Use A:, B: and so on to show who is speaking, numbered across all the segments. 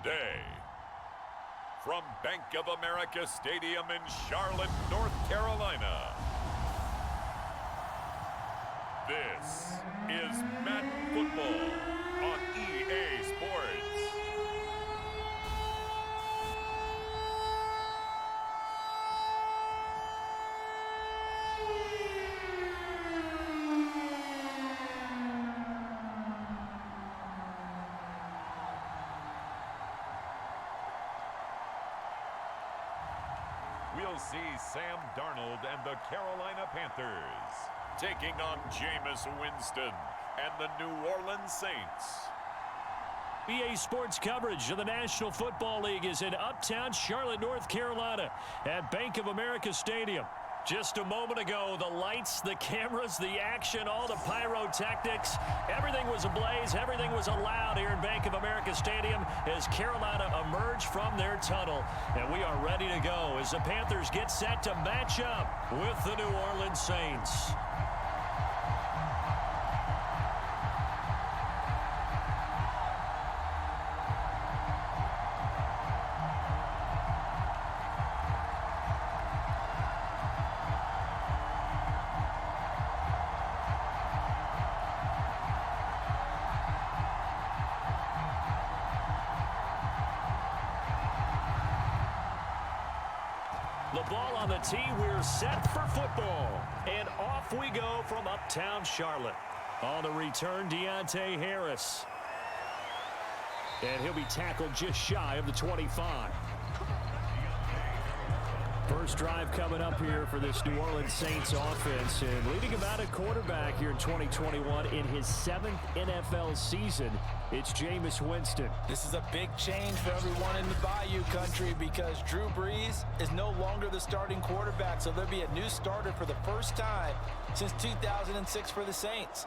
A: today. From Bank of America Stadium in Charlotte, North Carolina, this is Madden Football on EA Sports. We'll see Sam Darnold and the Carolina Panthers taking on Jameis Winston and the New Orleans Saints.
B: EA Sports coverage of the National Football League is in uptown Charlotte, North Carolina at Bank of America Stadium. Just a moment ago, the lights, the cameras, the action, all the pyrotechnics, everything was ablaze, everything was allowed here in Bank of America Stadium as Carolina emerged from their tunnel. And we are ready to go as the Panthers get set to match up with the New Orleans Saints. The ball on the tee, we're set for football. And off we go from uptown Charlotte. On the return, Deontay Harris. And he'll be tackled just shy of the 25. First drive coming up here for this New Orleans Saints offense. And leading about a quarterback here in 2021 in his 7th NFL season, it's Jameis Winston.
C: This is a big change for everyone in the Bayou country because Drew Brees is no longer the starting quarterback, so there'll be a new starter for the first time since 2006 for the Saints.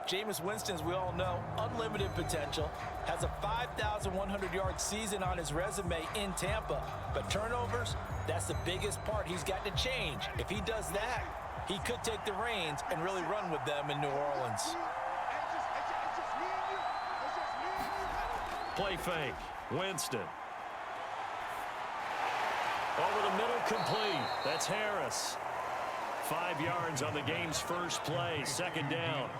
C: Jameis Winston, as we all know, unlimited potential, has a 5,100-yard season on his resume in Tampa. But turnovers, that's the biggest part he's got to change. If he does that, he could take the reins and really run with them in New Orleans.
B: Play fake. Winston. Over the middle, complete. That's Harris. 5 yards on the game's first play. Second down.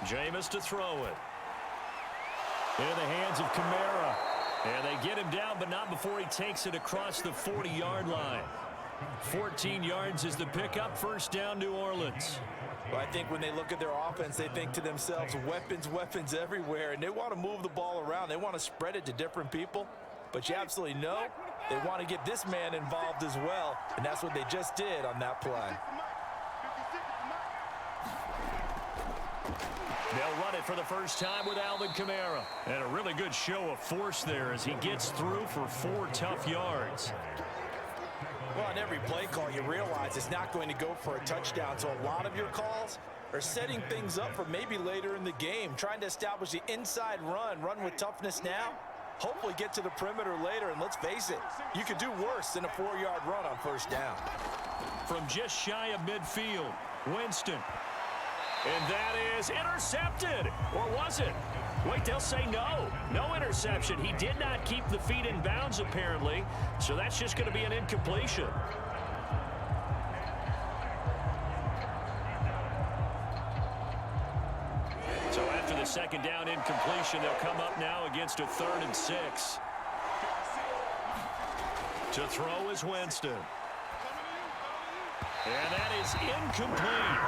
B: Jameis to throw it. In the hands of Kamara. And they get him down, but not before he takes it across the 40-yard line. 14 yards is the pickup. First down, New Orleans.
C: Well, I think when they look at their offense, they think to themselves, weapons, weapons everywhere. And they want to move the ball around. They want to spread it to different people. But you absolutely know they want to get this man involved as well. And that's what they just did on that play.
B: They'll run it for the first time with Alvin Kamara. And a really good show of force there as he gets through for 4 tough yards.
C: Well, on every play call, you realize it's not going to go for a touchdown. So a lot of your calls are setting things up for maybe later in the game, trying to establish the inside run with toughness now, hopefully get to the perimeter later. And let's face it, you could do worse than a 4-yard run on first down.
B: From just shy of midfield, Winston. And that is intercepted. Or was it? Wait, they'll say no. No interception. He did not keep the feet in bounds, apparently. So that's just going to be an incompletion. So after the second down incompletion, they'll come up now against a 3rd and 6. To throw is Winston. And that is incomplete.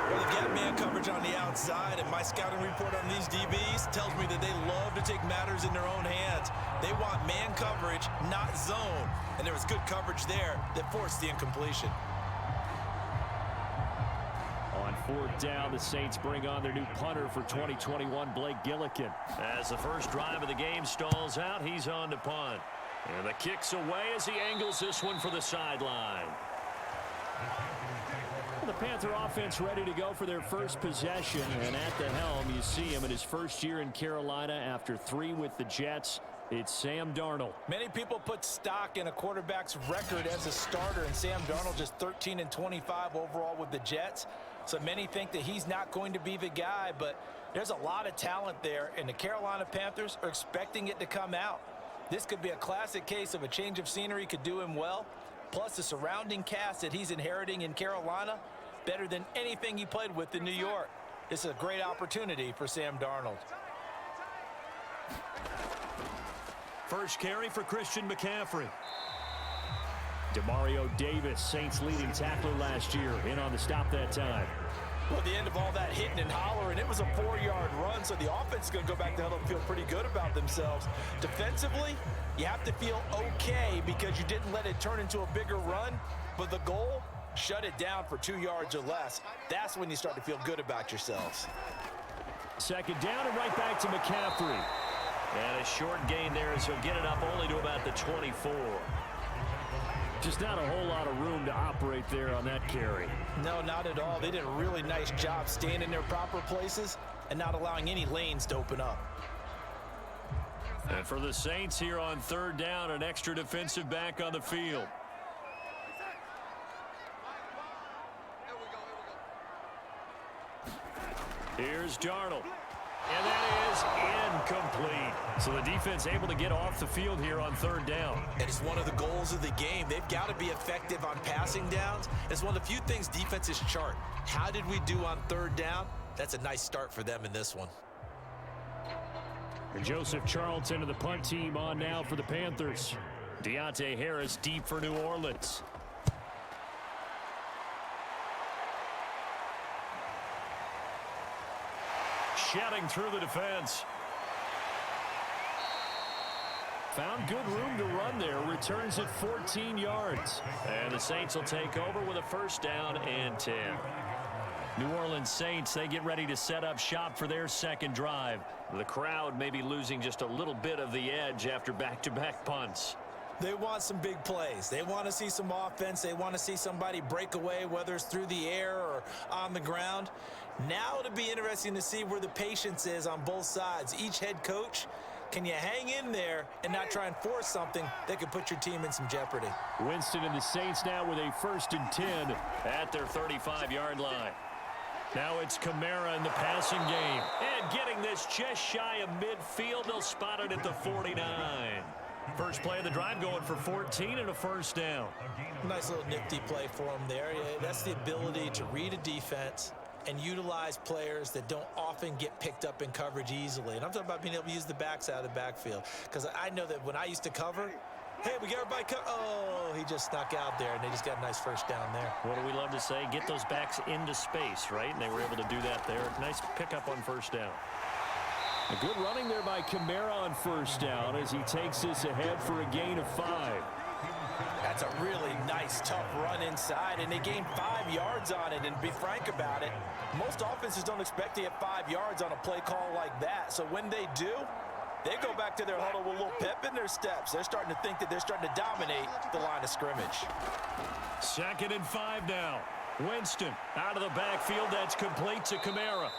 C: Well, they've got man coverage on the outside, and my scouting report on these DBs tells me that they love to take matters in their own hands. They want man coverage, not zone. And there was good coverage there that forced the incompletion.
B: On 4th down, the Saints bring on their new punter for 2021, Blake Gillikin. As the first drive of the game stalls out, he's on to punt. And the kick's away as he angles this one for the sideline.
D: The
B: Panther offense ready to go for their first possession. And at the helm, you see him in his first year in Carolina after 3 with the Jets. It's Sam Darnold.
C: Many people put stock in a quarterback's record as a starter, and Sam Darnold just 13-25 overall with the Jets. So many think that he's not going to be the guy, but there's a lot of talent there, and the Carolina Panthers are expecting it to come out. This could be a classic case of a change of scenery could do him well, plus the surrounding cast that he's inheriting in Carolina, better than anything he played with in New York. This is a great opportunity for Sam Darnold.
B: First carry for Christian McCaffrey. Demario Davis, Saints leading tackler last year, in on the stop that time.
C: Well, at the end of all that hitting and hollering, it was a 4-yard run, so the offense is going to go back to huddle and feel pretty good about themselves. Defensively, you have to feel okay because you didn't let it turn into a bigger run, but the goal, shut it down for 2 yards or less. That's when you start to feel good about yourselves.
B: Second down and right back to McCaffrey. And a short gain there as he'll get it up only to about the 24. Just not a whole lot of room to operate there on that carry.
C: No, not at all. They did a really nice job staying in their proper places and not allowing any lanes to open up.
B: And for the Saints here on third down, an extra defensive back on the field. Here's Darnold. And that is incomplete. So the defense able to get off the field here on third down.
C: And it's one of the goals of the game. They've got to be effective on passing downs. It's one of the few things defenses chart. How did we do on third down? That's a nice start for them in this one.
B: And Joseph Charlton of the punt team on now for the Panthers. Deontay Harris deep for New Orleans. Shouting through the defense. Found good room to run there. Returns at 14 yards. And the Saints will take over with a first down and 10. New Orleans Saints, they get ready to set up shop for their second drive. The crowd may be losing just a little bit of the edge after back-to-back punts.
C: They want some big plays. They want to see some offense. They want to see somebody break away, whether it's through the air or on the ground. Now it'll be interesting to see where the patience is on both sides. Each head coach, can you hang in there and not try and force something that could put your team in some jeopardy?
B: Winston and the Saints now with a 1st and 10 at their 35-yard line. Now it's Kamara in the passing game. And getting this just shy of midfield, they'll spot it at the 49. First play of the drive going for 14 and a first down.
C: Nice little nifty play for him there. Yeah, that's the ability to read a defense and utilize players that don't often get picked up in coverage easily. And I'm talking about being able to use the backs out of the backfield. Because I know that when I used to cover, hey, we got everybody oh, he just snuck out there, and they just got a nice first down there.
B: What do we love to say? Get those backs into space, right? And they were able to do that there. Nice pickup on first down. A good running there by Kamara on first down as he takes this ahead for a gain of 5.
C: That's a really nice, tough run inside, and they gained 5 yards on it. And be frank about it, most offenses don't expect to get 5 yards on a play call like that. So when they do, they go back to their huddle with a little pep in their steps. They're starting to think that they're starting to dominate the line of scrimmage.
B: 2nd and 5 now. Winston out of the backfield. That's complete to Kamara.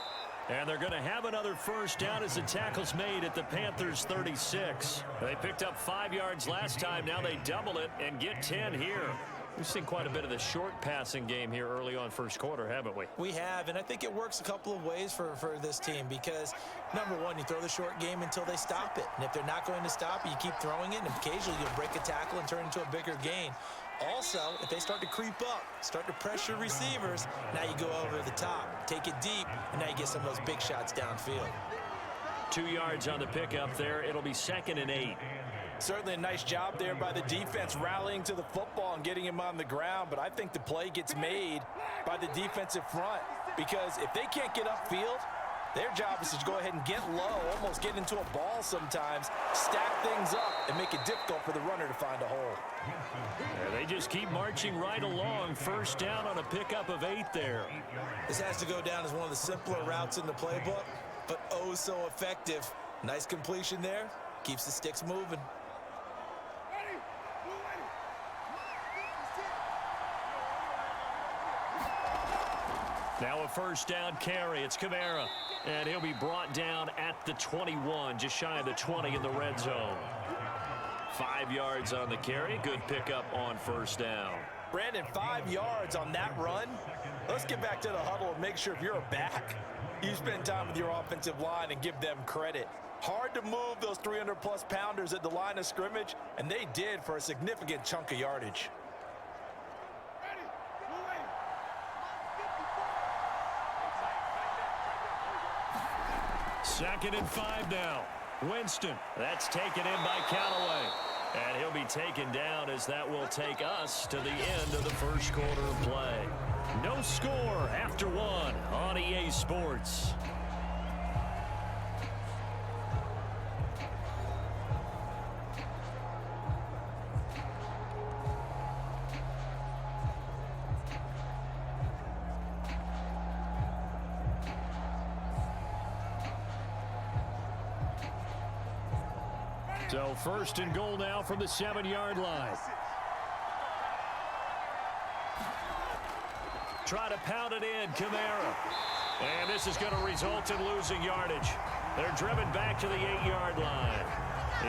B: And they're going to have another first down as the tackle's made at the Panthers' 36. They picked up 5 yards last time. Now they double it and get 10 here. We've seen quite a bit of the short passing game here early on first quarter, haven't we?
C: We have, and I think it works a couple of ways for this team because, number one, you throw the short game until they stop it. And if they're not going to stop it, you keep throwing it, and occasionally you'll break a tackle and turn it into a bigger gain. Also, if they start to creep up, start to pressure receivers, now you go over the top, take it deep, and now you get some of those big shots downfield.
B: 2 yards on the pickup there. It'll be 2nd and 8.
C: Certainly a nice job there by the defense rallying to the football and getting him on the ground, but I think the play gets made by the defensive front because if they can't get upfield, their job is to go ahead and get low, almost get into a ball sometimes, stack things up, and make it difficult for the runner to find a hole.
B: Yeah, they just keep marching right along. First down on a pickup of 8 there.
C: This has to go down as one of the simpler routes in the playbook, but oh so effective. Nice completion there. Keeps the sticks moving.
B: Now a first down carry. It's Kamara. And he'll be brought down at the 21, just shy of the 20 in the red zone. 5 yards on the carry. Good pickup on first down.
C: Brandon, 5 yards on that run. Let's get back to the huddle and make sure if you're a back, you spend time with your offensive line and give them credit. Hard to move those 300-plus pounders at the line of scrimmage, and they did for a significant chunk of yardage.
B: Second and 5 now. Winston. That's taken in by Callaway. And he'll be taken down as that will take us to the end of the first quarter of play. No score after 1 on EA Sports. So first and goal now from the 7-yard line. Try to pound it in, Kamara. And this is going to result in losing yardage. They're driven back to the 8-yard line.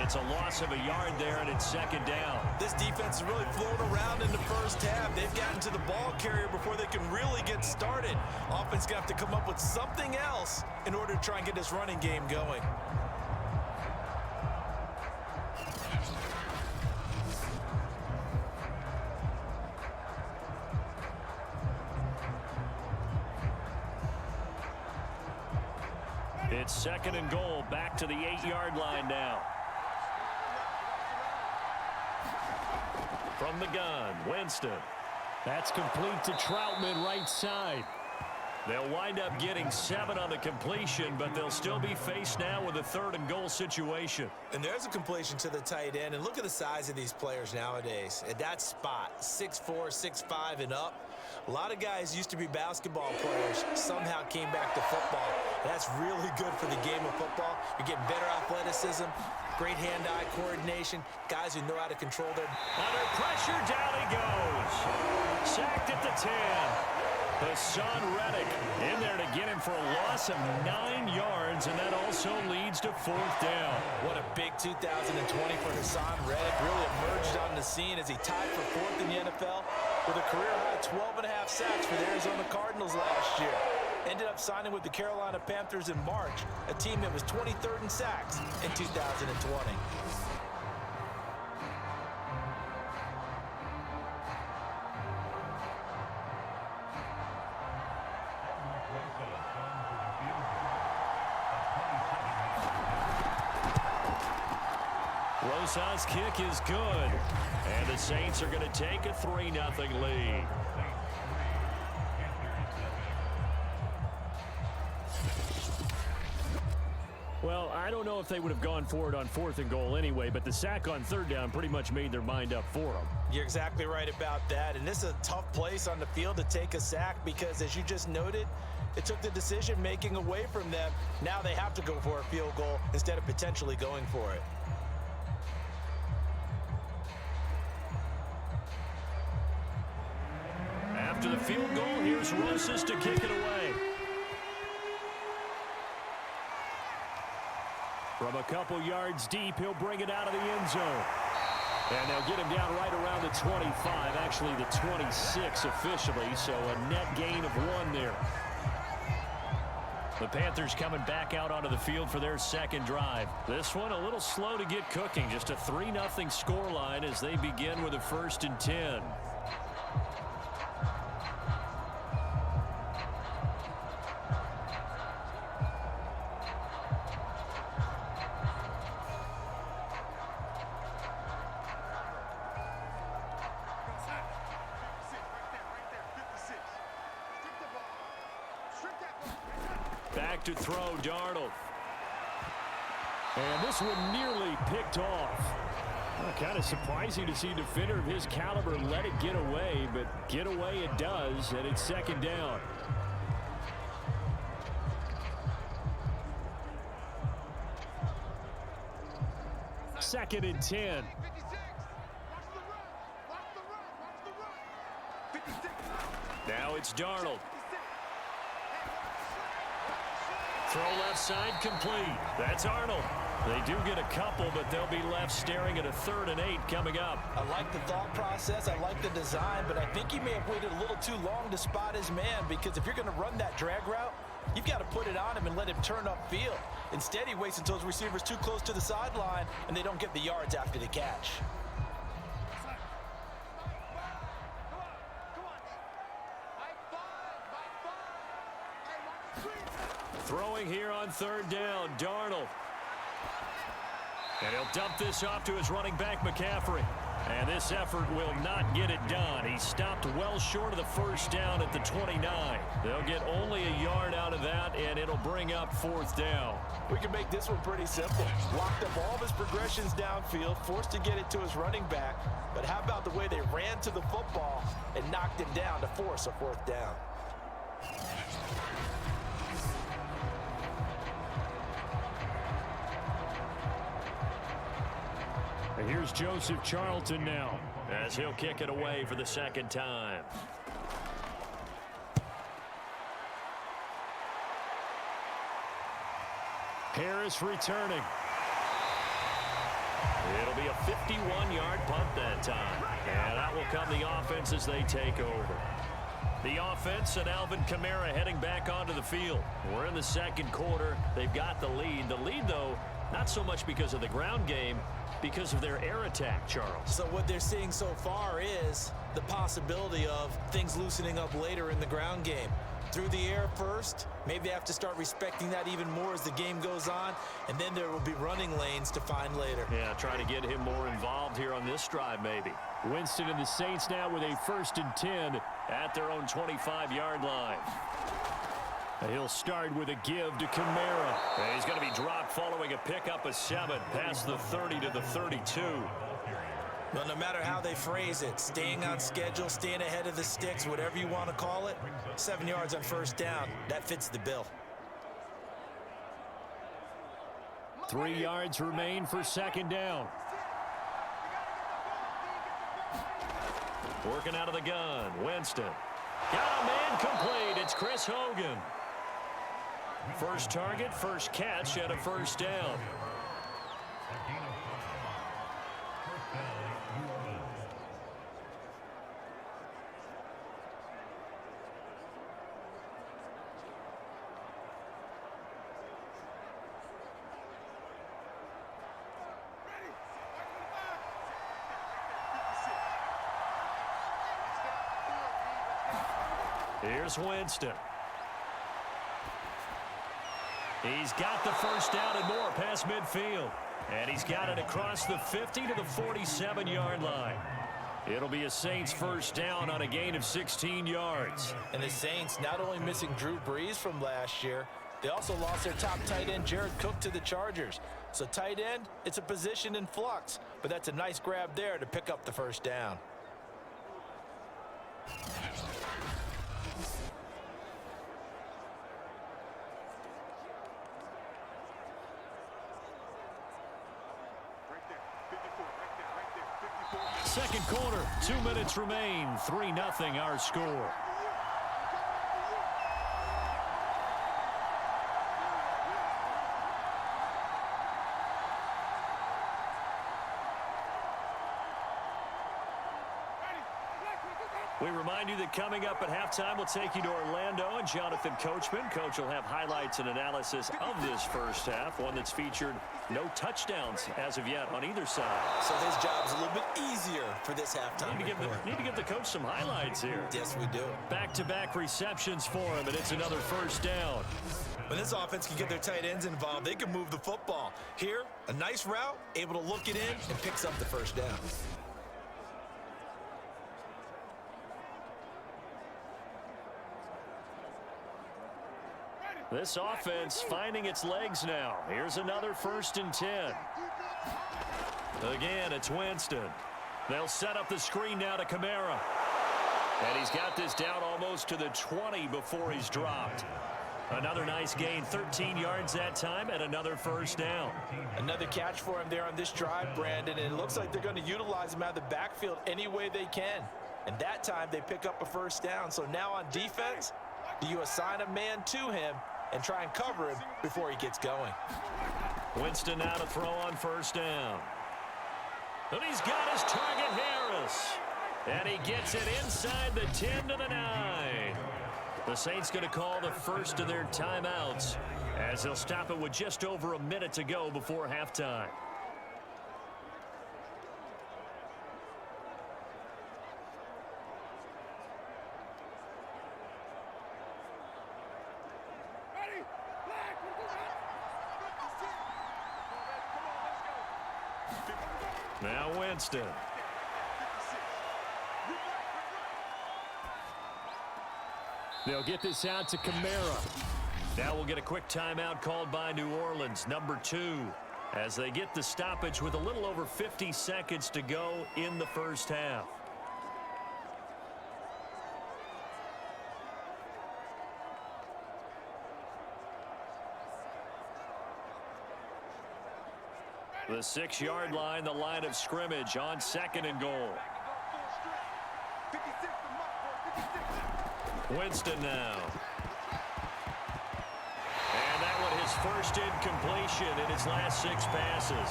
B: It's a loss of a yard there, and it's second down.
C: This defense is really flown around in the first half. They've gotten to the ball carrier before they can really get started. Offense going to have to come up with something else in order to try and get this running game going.
B: It's second and goal, back to the 8-yard line now. From the gun, Winston. That's complete to Troutman, right side. They'll wind up getting 7 on the completion, but they'll still be faced now with a third and goal situation.
C: And there's a completion to the tight end. And look at the size of these players nowadays. At that spot, 6'4", 6'5", and up. A lot of guys used to be basketball players, somehow came back to football. That's really good for the game of football. You're getting better athleticism, great hand-eye coordination, guys who know how to control their...
B: Under pressure, down he goes. Sacked at the 10. Hassan Reddick in there to get him for a loss of 9 yards, and that also leads to fourth down.
C: What a big 2020 for Hassan Reddick. Really emerged on the scene as he tied for fourth in the NFL with a career-high 12.5 sacks for the Arizona Cardinals last year. Ended up signing with the Carolina Panthers in March, a team that was 23rd in sacks in 2020.
B: Rosas' kick is good. And the Saints are going to take a 3-0 lead. Well, I don't know if they would have gone for it on fourth and goal anyway, but the sack on third down pretty much made their mind up for them.
C: You're exactly right about that. And this is a tough place on the field to take a sack because, as you just noted, it took the decision-making away from them. Now they have to go for a field goal instead of potentially going for it.
B: After the field goal, here's Rosas to kick it away. From a couple yards deep, he'll bring it out of the end zone. And they'll get him down right around the 25, actually the 26 officially, so a net gain of 1 there. The Panthers coming back out onto the field for their second drive. This one a little slow to get cooking, just a 3-0 scoreline as they begin with a 1st and 10. Back to throw, Darnold. And this one nearly picked off. Well, kind of surprising to see a defender of his caliber let it get away, but get away it does, and it's second down. Second and 10. Now it's Darnold. Throw left side complete. That's Arnold. They do get a couple, but they'll be left staring at a 3rd and 8 coming up.
C: I like the thought process. I like the design, but I think he may have waited a little too long to spot his man, because if you're going to run that drag route, you've got to put it on him and let him turn upfield. Instead, he waits until his receiver's too close to the sideline, and they don't get the yards after the catch.
B: Throwing here on 3rd down, Darnold. And he'll dump this off to his running back, McCaffrey. And this effort will not get it done. He stopped well short of the 1st down at the 29. They'll get only a yard out of that, and it'll bring up 4th down.
C: We can make this one pretty simple. Locked up all of his progressions downfield, forced to get it to his running back. But how about the way they ran to the football and knocked him down to force a 4th down?
B: And here's Joseph Charlton now, as he'll kick it away for the 2nd time. Harris returning. It'll be a 51-yard punt that time. And that will come the offense as they take over. The offense and Alvin Kamara heading back onto the field. We're in the 2nd quarter. They've got the lead. The lead, though, not so much because of the ground game, because of their air attack, Charles.
C: So what they're seeing so far is the possibility of things loosening up later in the ground game. Through the air first, maybe they have to start respecting that even more as the game goes on, and then there will be running lanes to find later.
B: Yeah, trying to get him more involved here on this drive, maybe. Winston and the Saints now with a 1st and 10 at their own 25-yard line. He'll start with a give to Kamara. And he's going to be dropped following a pickup of 7 past the 30 to the 32.
C: Well, no matter how they phrase it, staying on schedule, staying ahead of the sticks, whatever you want to call it, 7 yards on 1st down, that fits the bill.
B: 3 yards remain for 2nd down. Working out of the gun, Winston. Got a man complete. It's Chris Hogan. First target, first catch at a 1st down. Here's Winston. He's got the 1st down and more past midfield. And he's got it across the 50 to the 47-yard line. It'll be a Saints 1st down on a gain of 16 yards.
C: And the Saints not only missing Drew Brees from last year, they also lost their top tight end, Jared Cook, to the Chargers. So tight end, it's a position in flux. But that's a nice grab there to pick up the 1st down.
B: Second quarter, 2 minutes remain. 3-0 our score. We remind you that coming up at halftime, we'll take you to Orlando and Jonathan Coachman. Coach will have highlights and analysis of this 1st half, one that's featured no touchdowns as of yet on either side.
C: So his job's a little bit easier for this halftime.
B: Need to give the coach some highlights here.
C: Yes, we do.
B: Back-to-back receptions for him, and it's another 1st down.
C: When this offense can get their tight ends involved, they can move the football. Here, a nice route, able to look it in, and picks up the 1st down.
B: This offense finding its legs now. Here's another 1st and 10. Again, it's Winston. They'll set up the screen now to Kamara. And he's got this down almost to the 20 before he's dropped. Another nice gain, 13 yards that time, and another 1st down.
C: Another catch for him there on this drive, Brandon, and it looks like they're going to utilize him out of the backfield any way they can. And that time they pick up a 1st down. So now on defense, do you assign a man to him, and try and cover him before he gets going.
B: Winston now to throw on first down. And he's got his target, Harris. And he gets it inside the 10 to the 9. The Saints going to call the first of their timeouts as they'll stop it with just over a minute to go before halftime. Now Winston. They'll get this out to Kamara. Now we'll get a quick timeout called by New Orleans, number 2, as they get the stoppage with a little over 50 seconds to go in the first half. The 6-yard line, the line of scrimmage on 2nd and goal. Winston now. And that one his first incompletion in his last 6 passes.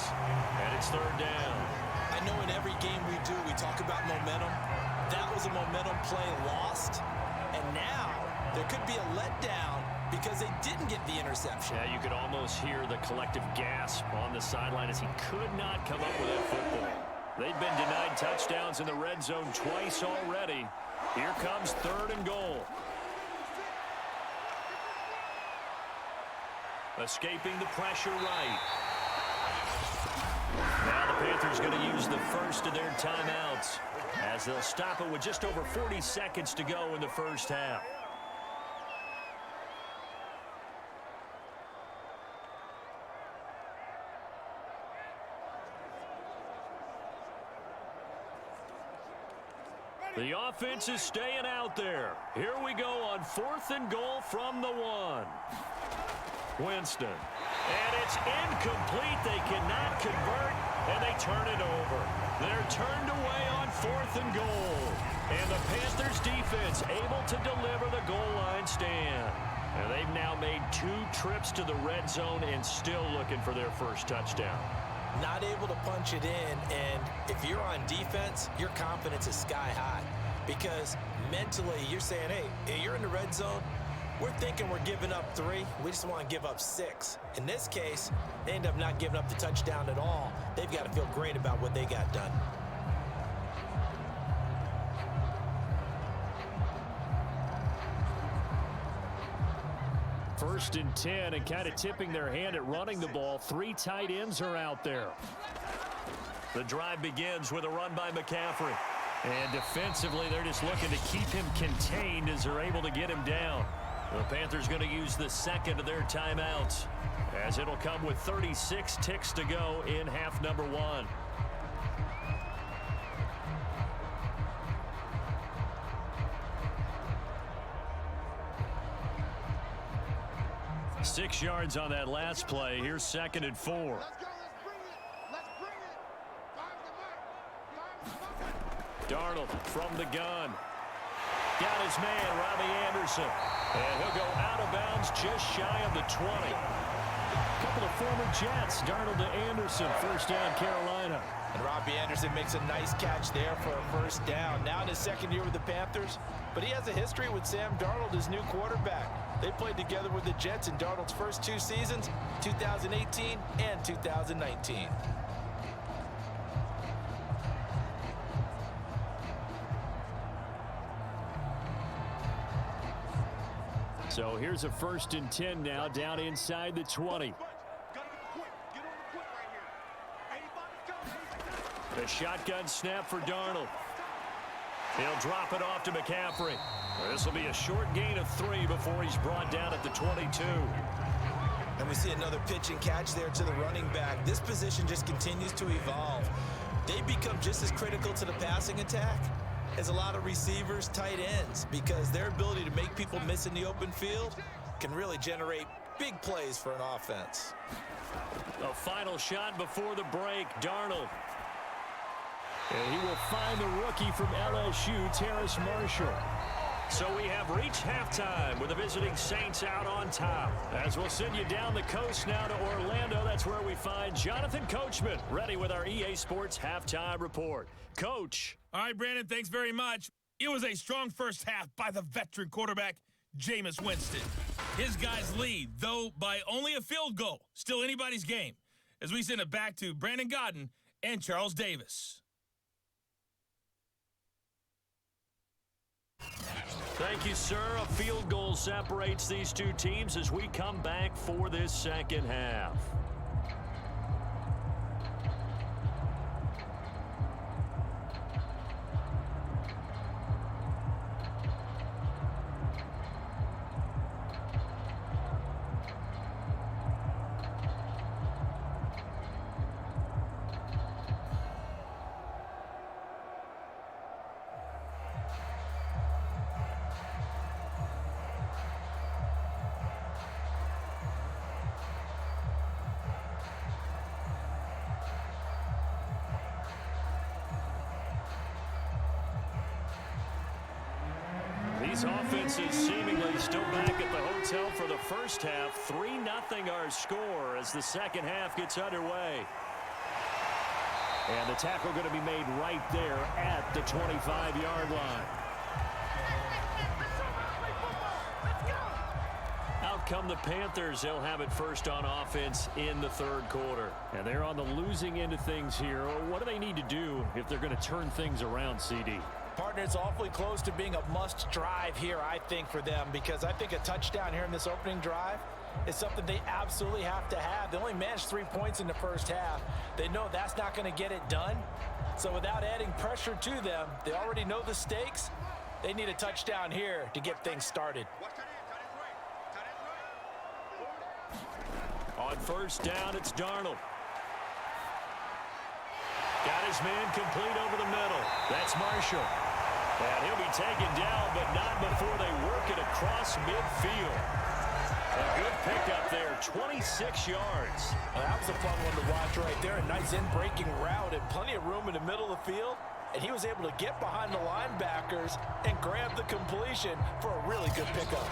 B: And it's 3rd down.
C: I know in every game we do, we talk about momentum. That was a momentum play lost. And now there could be a letdown because they didn't get the interception.
B: Yeah, you could almost hear the collective gasp on the sideline as he could not come up with that football. They've been denied touchdowns in the red zone twice already. Here comes 3rd and goal. Escaping the pressure right. Now the Panthers going to use the first of their timeouts as they'll stop it with just over 40 seconds to go in the first half. The offense is staying out there. Here we go on 4th and goal from the 1. Winston. And it's incomplete. They cannot convert, and they turn it over. They're turned away on 4th and goal. And the Panthers defense able to deliver the goal line stand. And they've now made 2 trips to the red zone and still looking for their first touchdown.
C: Not able to punch it in, and if you're on defense, your confidence is sky high because mentally you're saying, hey, you're in the red zone. We're thinking we're giving up 3. We just want to give up 6. In this case, they end up not giving up the touchdown at all. They've got to feel great about what they got done.
B: First and 10, and kind of tipping their hand at running the ball. 3 tight ends are out there. The drive begins with a run by McCaffrey. And defensively, they're just looking to keep him contained as they're able to get him down. The Panthers going to use the second of their timeouts as it'll come with 36 ticks to go in half number 1. Six yards on that last play. Here's 2nd and 4. Darnold from the gun. Got his man, Robbie Anderson. And he'll go out of bounds just shy of the 20. A couple of former Jets. Darnold to Anderson. First down, Carolina.
C: And Robbie Anderson makes a nice catch there for a first down. Now in his 2nd year with the Panthers, but he has a history with Sam Darnold, his new quarterback. They played together with the Jets in Darnold's first 2 seasons, 2018 and 2019.
B: So here's a 1st and 10 now, down inside the 20. The shotgun snap for Darnold. He'll drop it off to McCaffrey. This will be a short gain of 3 before he's brought down at the 22.
C: And we see another pitch and catch there to the running back. This position just continues to evolve. They become just as critical to the passing attack as a lot of receivers, tight ends, because their ability to make people miss in the open field can really generate big plays for an offense.
B: A final shot before the break, Darnold. And he will find the rookie from LSU, Terrace Marshall. So we have reached halftime with the visiting Saints out on top. As we'll send you down the coast now to Orlando, that's where we find Jonathan Coachman ready with our EA Sports halftime report. Coach.
D: All right, Brandon, thanks very much. It was a strong first half by the veteran quarterback, Jameis Winston. His guys lead, though by only a field goal. Still anybody's game. As we send it back to Brandon Godden and Charles Davis.
B: Thank you, sir. A field goal separates these two teams as we come back for this second half. These offenses seemingly still back at the hotel for the first half. 3-0 our score as the second half gets underway. And the tackle going to be made right there at the 25-yard line. Out come the Panthers. They'll have it first on offense in the third quarter. And they're on the losing end of things here. What do they need to do if they're going to turn things around, CD?
C: Partner, it's awfully close to being a must drive here, I think, for them, because I think a touchdown here in this opening drive is something they absolutely have to have. They only managed 3 points in the first half. They know that's not going to get it done. So without adding pressure to them, they already know the stakes. They need a touchdown here to get things started.
B: On first down, it's Darnold. Got his man complete over the middle. That's Marshall. And he'll be taken down, but not before they work it across midfield. A good pickup there, 26 yards.
C: Well, that was a fun one to watch right there. A nice in-breaking route and plenty of room in the middle of the field. And he was able to get behind the linebackers and grab the completion for a really good pickup.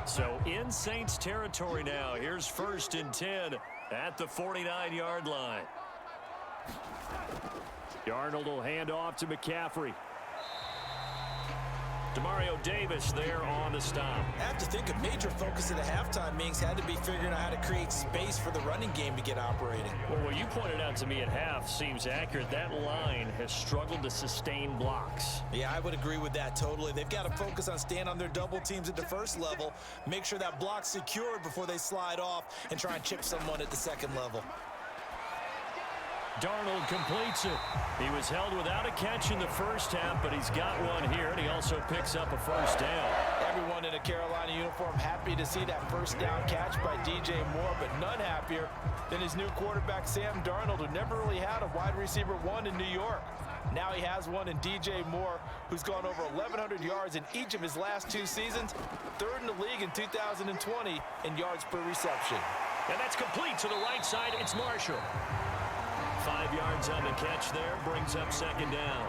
B: So in Saints territory now. Here's first and 10 at the 49-yard line. Darnold will hand off to McCaffrey. Demario Davis there on the stop.
C: I have to think a major focus of the halftime meetings had to be figuring out how to create space for the running game to get operating.
B: Well, what you pointed out to me at half seems accurate. That line has struggled to sustain blocks.
C: Yeah, I would agree with that totally. They've got to focus on staying on their double teams at the first level, make sure that block's secured before they slide off, and try and chip someone at the second level.
B: Darnold completes it. He was held without a catch in the first half, but he's got one here, and he also picks up a first down.
C: Everyone in a Carolina uniform happy to see that first down catch by DJ Moore, but none happier than his new quarterback, Sam Darnold, who never really had a wide receiver one in New York. Now he has one in DJ Moore, who's gone over 1,100 yards in each of his last 2 seasons, third in the league in 2020 in yards per reception.
B: And that's complete to the right side. It's Marshall. 5 yards on the catch there, brings up second down.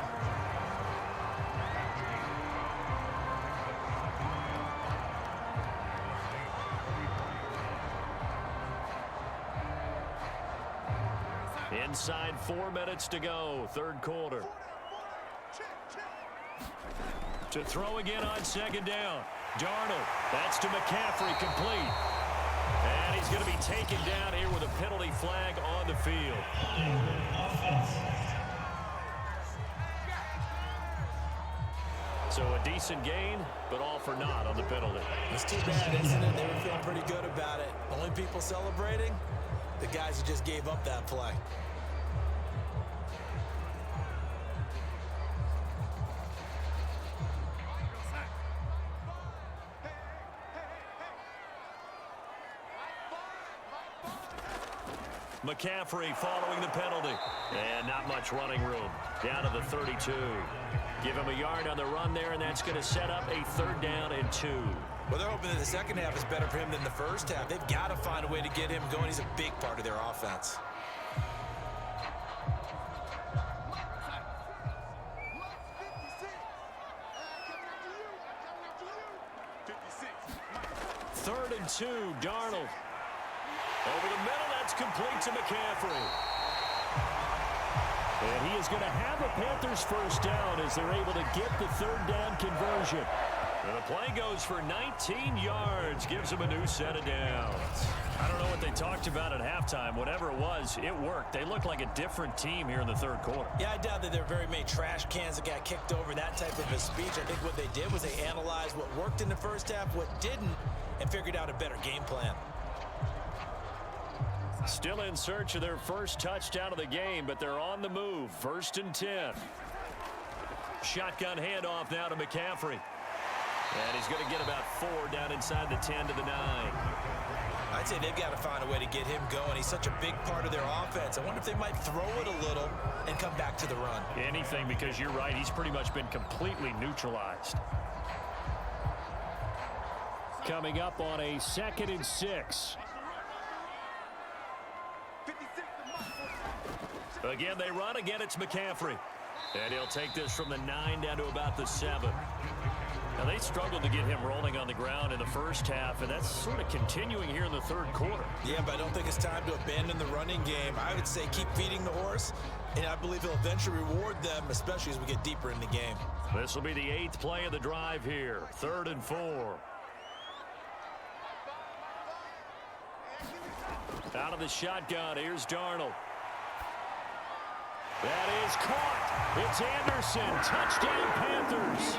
B: Inside 4 minutes to go, third quarter. To throw again on second down. Darnold, that's to McCaffrey, complete. And he's going to be taken down here with a penalty flag on the field. So a decent gain, but all for naught on the penalty.
C: It's too bad, isn't it? They were feeling pretty good about it. Only people celebrating, the guys who just gave up that play.
B: McCaffrey following the penalty. And not much running room. Down to the 32. Give him a yard on the run there, and that's going to set up a third down and 2.
C: Well, they're hoping that the second half is better for him than the first half. They've got to find a way to get him going. He's a big part of their offense.
B: 3rd and 2, Darnold. Over the middle, that's complete to McCaffrey. And he is going to have a Panthers first down as they're able to get the 3rd down conversion. And the play goes for 19 yards, gives them a new set of downs. I don't know what they talked about at halftime. Whatever it was, it worked. They looked like a different team here in the 3rd quarter.
C: Yeah, I doubt that there were very many trash cans that got kicked over, that type of a speech. I think what they did was they analyzed what worked in the first half, what didn't, and figured out a better game plan.
B: Still in search of their first touchdown of the game, but they're on the move. 1st and 10. Shotgun handoff now to McCaffrey. And he's going to get about 4 down inside the 10 to the 9.
C: I'd say they've got to find a way to get him going. He's such a big part of their offense. I wonder if they might throw it a little and come back to the run.
B: Anything, because you're right. He's pretty much been completely neutralized. Coming up on a 2nd and 6. Again, they run. Again, it's McCaffrey. And he'll take this from the 9 down to about the 7. Now, they struggled to get him rolling on the ground in the first half, and that's sort of continuing here in the 3rd quarter.
C: Yeah, but I don't think it's time to abandon the running game. I would say keep feeding the horse, and I believe he'll eventually reward them, especially as we get deeper in the game.
B: This will be the 8th play of the drive here. 3rd and 4. Out of the shotgun, here's Darnold. That is caught. It's Anderson. Touchdown, Panthers.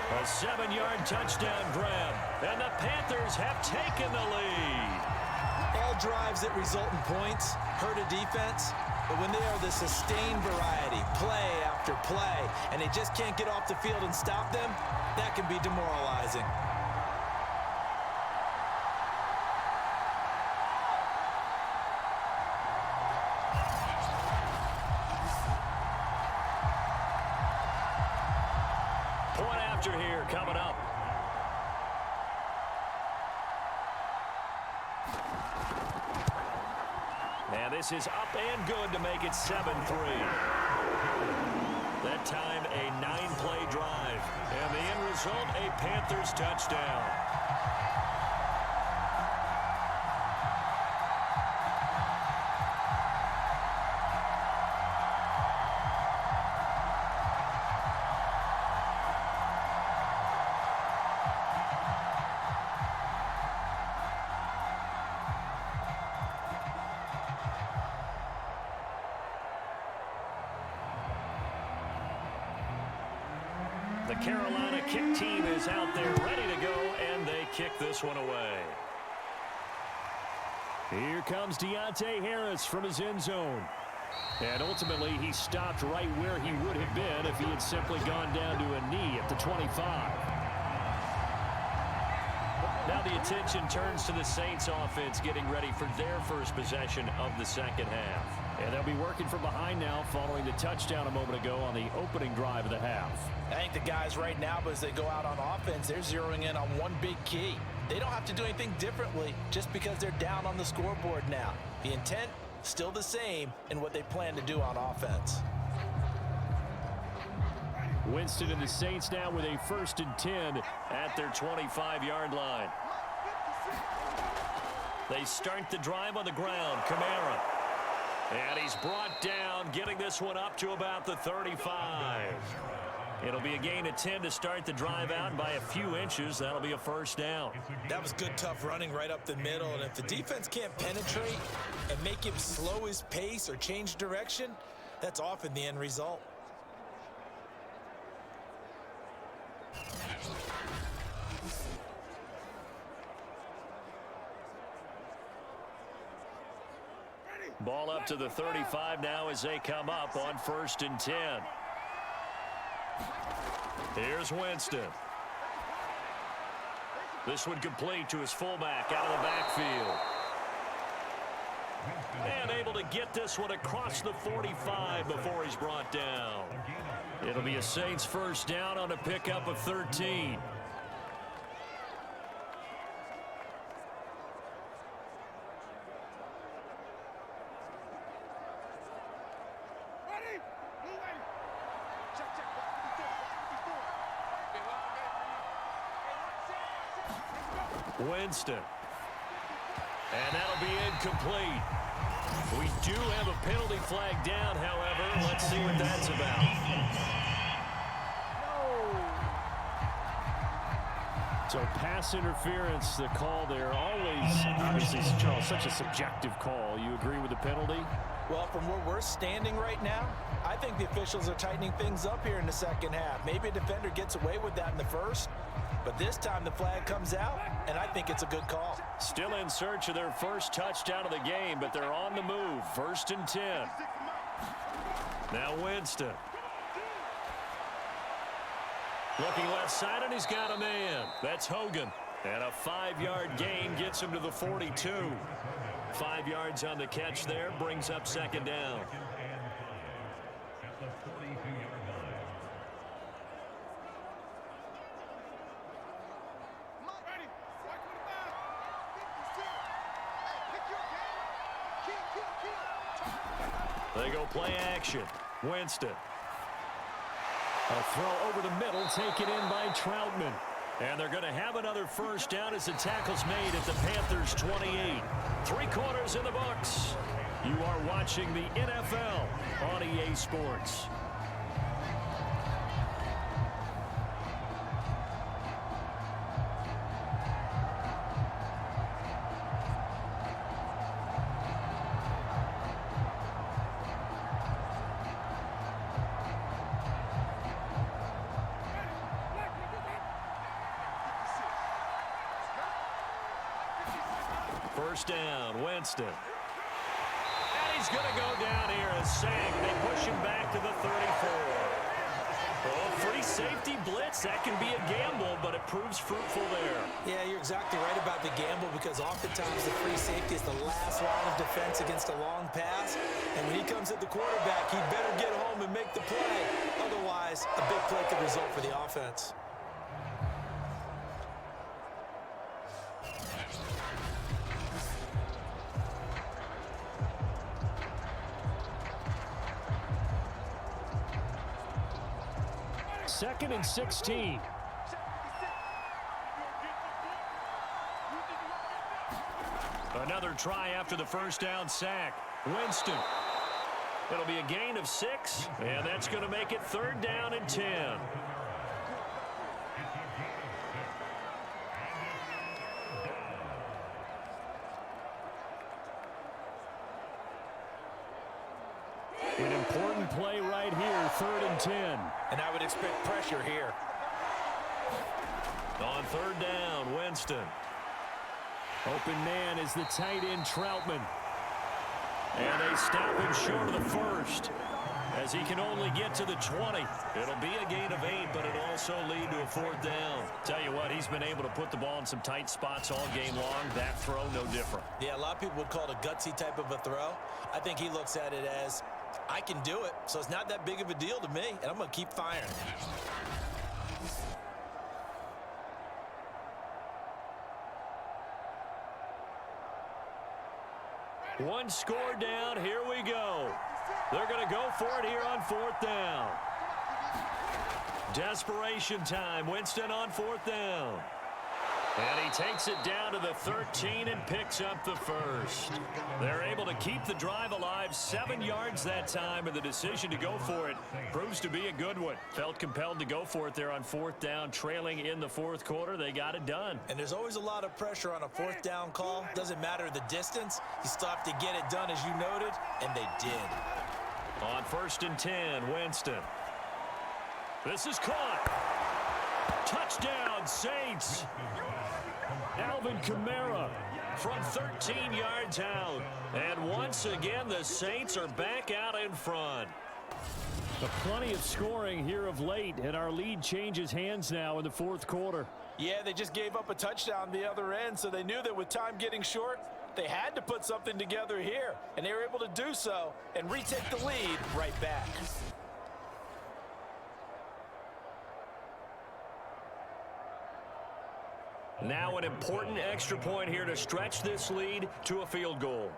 B: A 7-yard touchdown grab. And the Panthers have taken the lead.
C: All drives that result in points hurt a defense, but when they are the sustained variety, play after play, and they just can't get off the field and stop them, that can be demoralizing.
B: Here coming up. And this is up and good to make it 7-3. That time a 9-play drive. And the end result, a Panthers touchdown. The Carolina kick team is out there ready to go, and they kick this one away. Here comes Deontay Harris from his end zone. And ultimately, he stopped right where he would have been if he had simply gone down to a knee at the 25. Now the attention turns to the Saints offense getting ready for their first possession of the 2nd half. And they'll be working from behind now following the touchdown a moment ago on the opening drive of the half.
C: I think the guys right now, as they go out on offense, they're zeroing in on one big key. They don't have to do anything differently just because they're down on the scoreboard now. The intent, still the same in what they plan to do on offense.
B: Winston and the Saints now with a 1st and 10 at their 25-yard line. They start the drive on the ground. Kamara. And he's brought down, getting this one up to about the 35. It'll be a gain of 10 to start the drive out by a few inches. That'll be a 1st down.
C: That was good, tough running right up the middle. And if the defense can't penetrate and make him slow his pace or change direction, that's often the end result.
B: Ball up to the 35 now as they come up on 1st and 10. Here's Winston. This one complete to his fullback out of the backfield. And able to get this one across the 45 before he's brought down. It'll be a Saints 1st down on a pickup of 13. Winston. And that'll be incomplete. We do have a penalty flag down, however. Let's see what that's about. So pass interference, the call there. Always, obviously, Charles, such a subjective call. You agree with the penalty?
C: Well, from where we're standing right now, I think the officials are tightening things up here in the second half. Maybe a defender gets away with that in the first, but this time the flag comes out, and I think it's a good call.
B: Still in search of their first touchdown of the game, but they're on the move. 1st and 10. Now Winston. Looking left side, and he's got a man. That's Hogan. And a 5-yard gain gets him to the 42. 5 yards on the catch there, brings up 2nd down. They go play action. Winston. A throw over the middle, taken in by Troutman. And they're going to have another first down as the tackle's made at the Panthers' 28. 3 quarters in the books. You are watching the NFL on EA Sports. First down, Winston. And he's going to go down here as sacked. They push him back to the 34. Oh, free safety blitz. That can be a gamble, but it proves fruitful there.
C: Yeah, you're exactly right about the gamble because oftentimes the free safety is the last line of defense against a long pass. And when he comes at the quarterback, he better get home and make the play. Otherwise, a big play could result for the offense.
B: Second and 16. Another try after the first down sack. Winston. It'll be a gain of 6, and that's going to make it 3rd down and 10. An important play right here, 3rd and 10.
C: And I would expect pressure here.
B: On 3rd down, Winston. Open man is the tight end, Troutman. And they stop him short of the first as he can only get to the 20. It'll be a gain of 8, but it'll also lead to a 4th down. Tell you what, he's been able to put the ball in some tight spots all game long. That throw, no different.
C: Yeah, a lot of people would call it a gutsy type of a throw. I think he looks at it as, I can do it, so it's not that big of a deal to me, and I'm going to keep firing.
B: One score down. Here we go. They're going to go for it here on 4th down. Desperation time. Winston on 4th down. And he takes it down to the 13 and picks up the first. They're able to keep the drive alive, 7 yards that time, and the decision to go for it proves to be a good one. Felt compelled to go for it there on 4th down, trailing in the 4th quarter. They got it done.
C: And there's always a lot of pressure on a 4th down call. Doesn't matter the distance. You still have to get it done, as you noted, and they did.
B: On 1st and 10, Winston. This is caught. Touchdown, Saints. Alvin Kamara from 13 yards out. And once again, the Saints are back out in front. Plenty of scoring here of late, and our lead changes hands now in the 4th quarter.
C: Yeah, they just gave up a touchdown the other end, so they knew that with time getting short, they had to put something together here. And they were able to do so and retake the lead right back.
B: Now an important extra point here to stretch this lead to a field goal.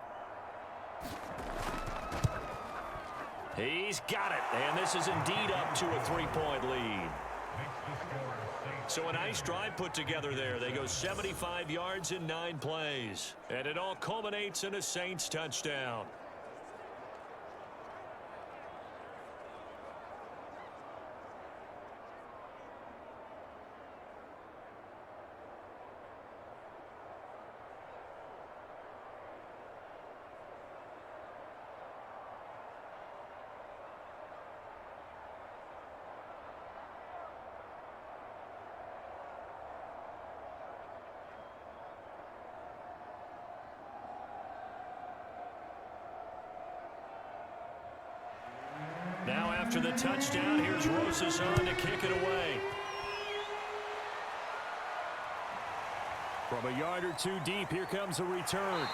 B: He's got it, and this is indeed up to a 3-point lead. So a nice drive put together there. They go 75 yards in 9 plays. And it all culminates in a Saints touchdown. Now after the touchdown, here's Rosas on to kick it away. From a yard or two deep, here comes a return.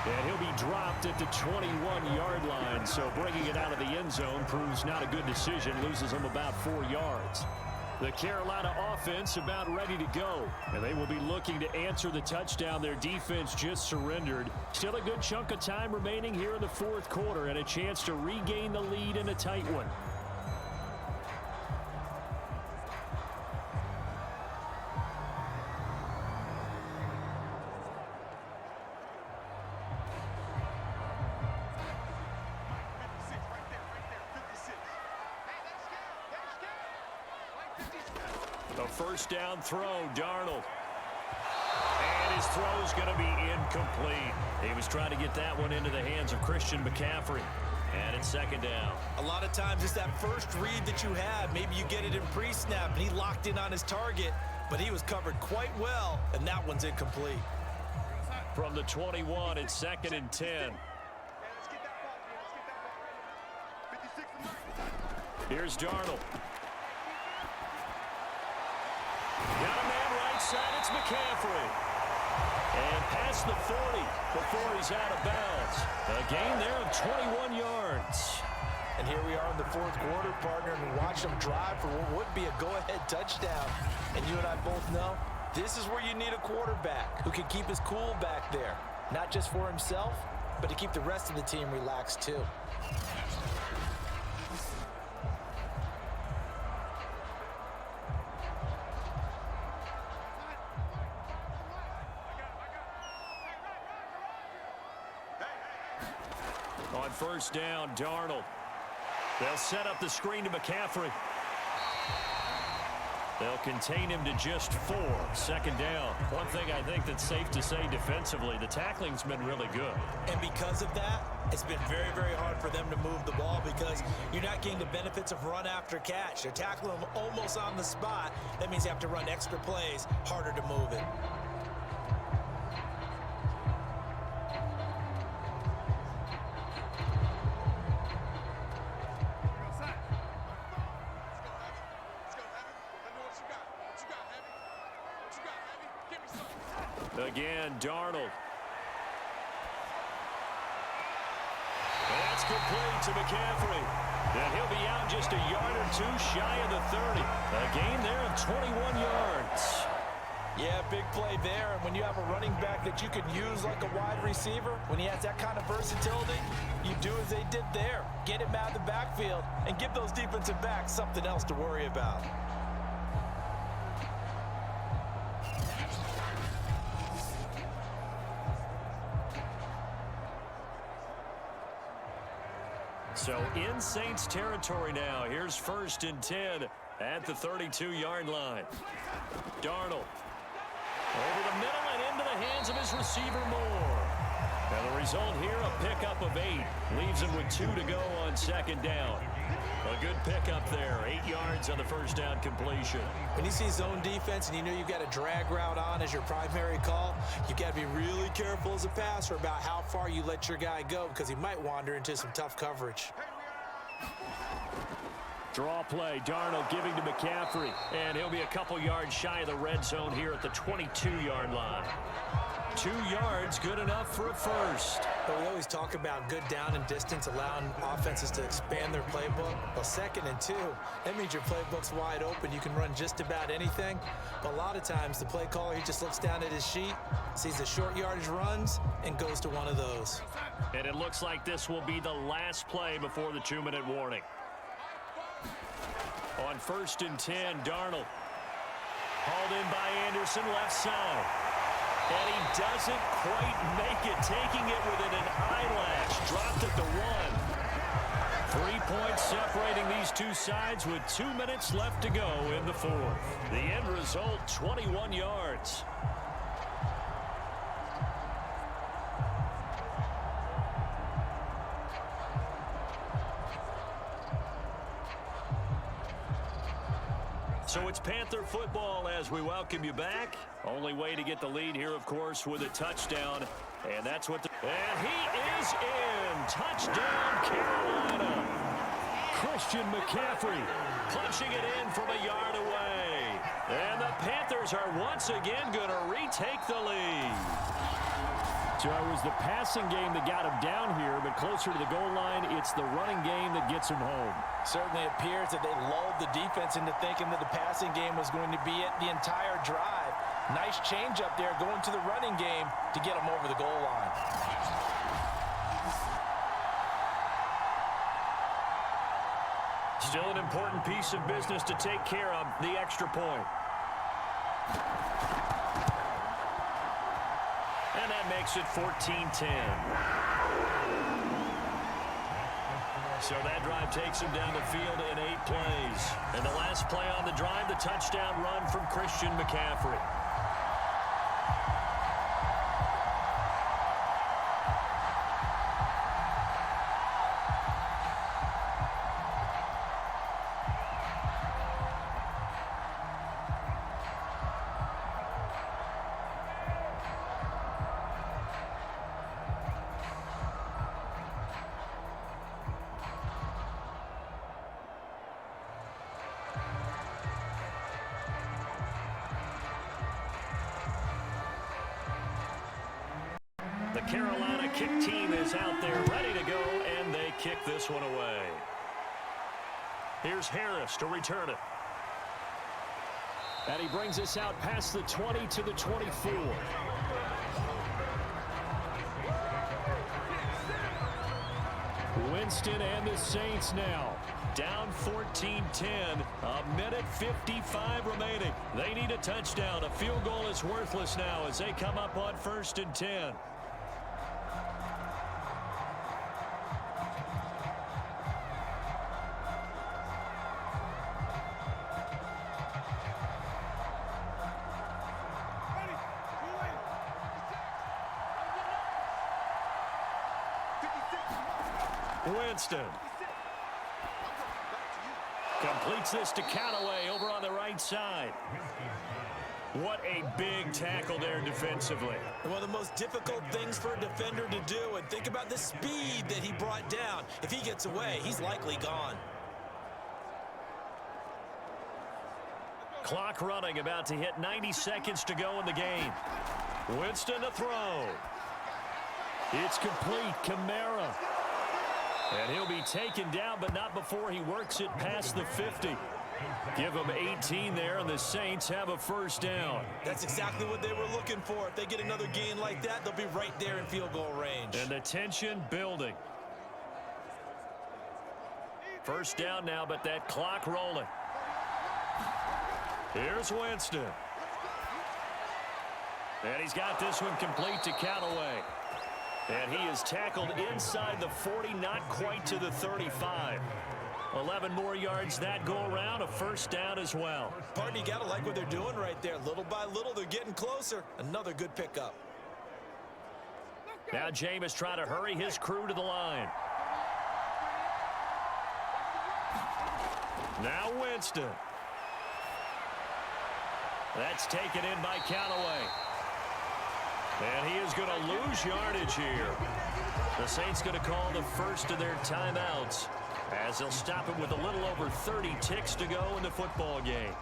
B: And he'll be dropped at the 21-yard line. So bringing it out of the end zone proves not a good decision. Loses him about 4 yards. The Carolina offense about ready to go. And they will be looking to answer the touchdown their defense just surrendered. Still a good chunk of time remaining here in the fourth quarter and a chance to regain the lead in a tight one. A first down throw, Darnold. And his throw is going to be incomplete. He was trying to get that one into the hands of Christian McCaffrey. And it's second down.
C: A lot of times it's that first read that you have. Maybe you get it in pre-snap and he locked in on his target, but he was covered quite well, and that one's incomplete.
B: From the 21, it's 2nd and 10. Here's Darnold. Got a man right side, it's McCaffrey. And past the 40 before he's out of bounds. A gain there of 21 yards.
C: And here we are in the fourth quarter, partner, and we watch them drive for what would be a go-ahead touchdown. And you and I both know this is where you need a quarterback who can keep his cool back there. Not just for himself, but to keep the rest of the team relaxed too.
B: On first down, Darnold. They'll set up the screen to McCaffrey. They'll contain him to just 4. Second down. One thing I think that's safe to say defensively, the tackling's been really good.
C: And because of that, it's been very, very hard for them to move the ball because you're not getting the benefits of run after catch. They're tackling them almost on the spot. That means you have to run extra plays, harder to move it.
B: Again, Darnold. That's complete to McCaffrey. And he'll be out just a yard or two shy of the 30. A gain there of 21 yards.
C: Yeah, big play there. And when you have a running back that you can use like a wide receiver, when he has that kind of versatility, you do as they did there. Get him out of the backfield and give those defensive backs something else to worry about.
B: So in Saints territory now. Here's 1st and 10 at the 32-yard line. Darnold over the middle and into the hands of his receiver Moore. And the result here, a pickup of 8. Leaves him with 2 to go on 2nd down. A good pickup there. 8 yards on the first down completion.
C: When you see zone defense and you know you've got a drag route on as your primary call, you've got to be really careful as a passer about how far you let your guy go because he might wander into some tough coverage.
B: Draw play, Darnold giving to McCaffrey. And he'll be a couple yards shy of the red zone here at the 22-yard line. 2 yards, good enough for a first.
C: But we always talk about good down and distance, allowing offenses to expand their playbook. Well, 2nd and 2, that means your playbook's wide open. You can run just about anything. But a lot of times, the play caller, he just looks down at his sheet, sees the short yardage runs, and goes to one of those.
B: And it looks like this will be the last play before the 2-minute warning. On on 1st and 10. Darnold. Hauled in by Anderson, left side. And he doesn't quite make it, taking it within an eyelash. Dropped at the 1. 3 points separating these two sides with 2 minutes left to go in the fourth. The end result, 21 yards. So it's Panther football as we welcome you back. Only way to get the lead here, of course, with a touchdown. And that's what and he is in. Touchdown, Carolina. Christian McCaffrey punching it in from a yard away. And the Panthers are once again going to retake the lead. So it was the passing game that got him down here, but closer to the goal line, it's the running game that gets him home.
C: Certainly appears that they lulled the defense into thinking that the passing game was going to be it the entire drive. Nice change up there going to the running game to get him over the goal line.
B: Still an important piece of business to take care of, the extra point. And that makes it 14-10. So that drive takes him down the field in 8 plays. And the last play on the drive, the touchdown run from Christian McCaffrey. The Carolina kick team is out there ready to go, and they kick this one away. Here's Harris to return it. And he brings us out past the 20 to the 24. Winston and the Saints now down 14-10, a minute 55 remaining. They need a touchdown. A field goal is worthless now as they come up on 1st and 10. Winston completes this to Callaway over on the right side. What a big tackle there defensively.
C: One of the most difficult things for a defender to do, and think about the speed that he brought down. If he gets away, he's likely gone.
B: Clock running, about to hit 90 seconds to go in the game. Winston to throw. It's complete. Kamara. And he'll be taken down, but not before he works it past the 50. Give them 18 there, and the Saints have a first down.
C: That's exactly what they were looking for. If they get another gain like that, they'll be right there in field goal range.
B: And the tension building. First down now, but that clock rolling. Here's Winston. And he's got this one complete to Callaway. And he is tackled inside the 40, not quite to the 35. 11 more yards that go around, a first down as well.
C: Partner, you got to like what they're doing right there. Little by little, they're getting closer. Another good pickup.
B: Now Jameis trying to hurry his crew to the line. Now Winston. That's taken in by Callaway. And he is going to lose yardage here. The Saints going to call the first of their timeouts as they'll stop him with a little over 30 ticks to go in the football game.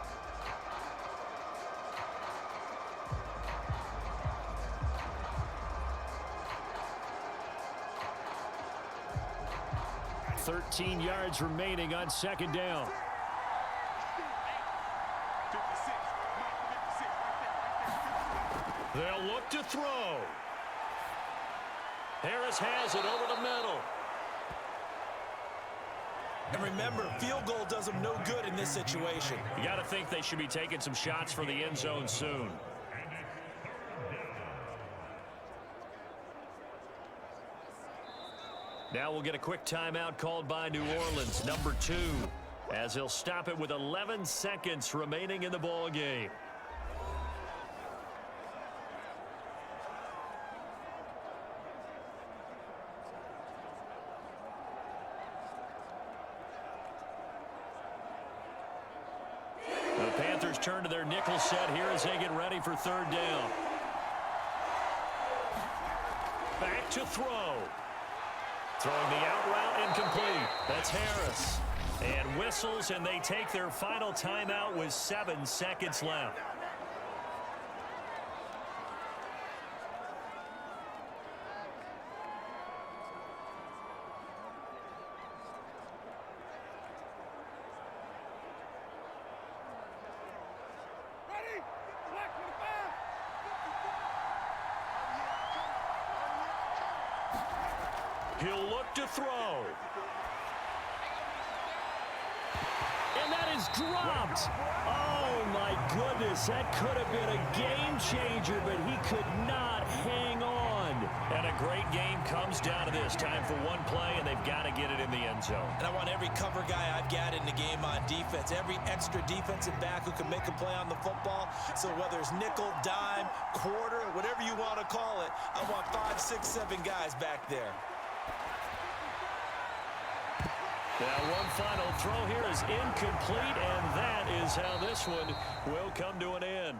B: $13 yards remaining on second down. They'll look to throw. Harris has it over the middle.
C: And remember, field goal does them no good in this the situation.
B: You got to think they should be taking some shots for the end zone soon. Now we'll get a quick timeout called by New Orleans, number 2, as he'll stop it with 11 seconds remaining in the ball game. The Panthers turn to their nickel set here as they get ready for third down. Back to throw. Throwing the out route incomplete. That's Harris. And whistles, and they take their final timeout with 7 seconds left. He'll look to throw. And that is dropped. Oh, my goodness. That could have been a game changer, but he could not hang on. And a great game comes down to this. Time for one play, and they've got to get it in the end zone.
C: And I want every cover guy I've got in the game on defense, every extra defensive back who can make a play on the football. So whether it's nickel, dime, quarter, whatever you want to call it, I want 5, 6, 7 guys back there.
B: Now one final throw here is incomplete, and that is how this one will come to an end.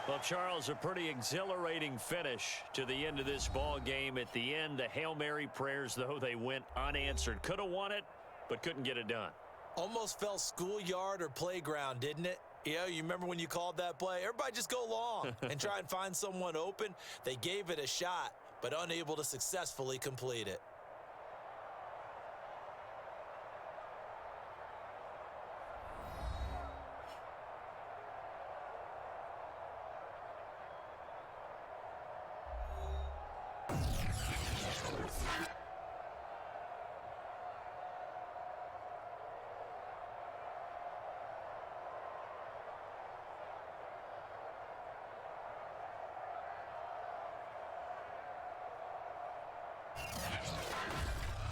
B: Well, Charles, a pretty exhilarating finish to the end of this ball game. At the end, the Hail Mary prayers, though, they went unanswered. Could have won it, but couldn't get it done.
C: Almost felt schoolyard or playground, didn't it? Yeah, you remember when you called that play? Everybody just go long and try and find someone open. They gave it a shot, but unable to successfully complete it.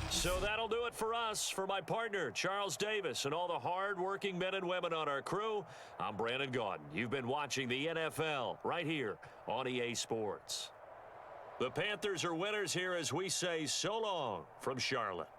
B: So that'll do it for us. For my partner, Charles Davis, and all the hard-working men and women on our crew, I'm Brandon Gaudin. You've been watching the NFL right here on EA Sports. The Panthers are winners here as we say so long from Charlotte.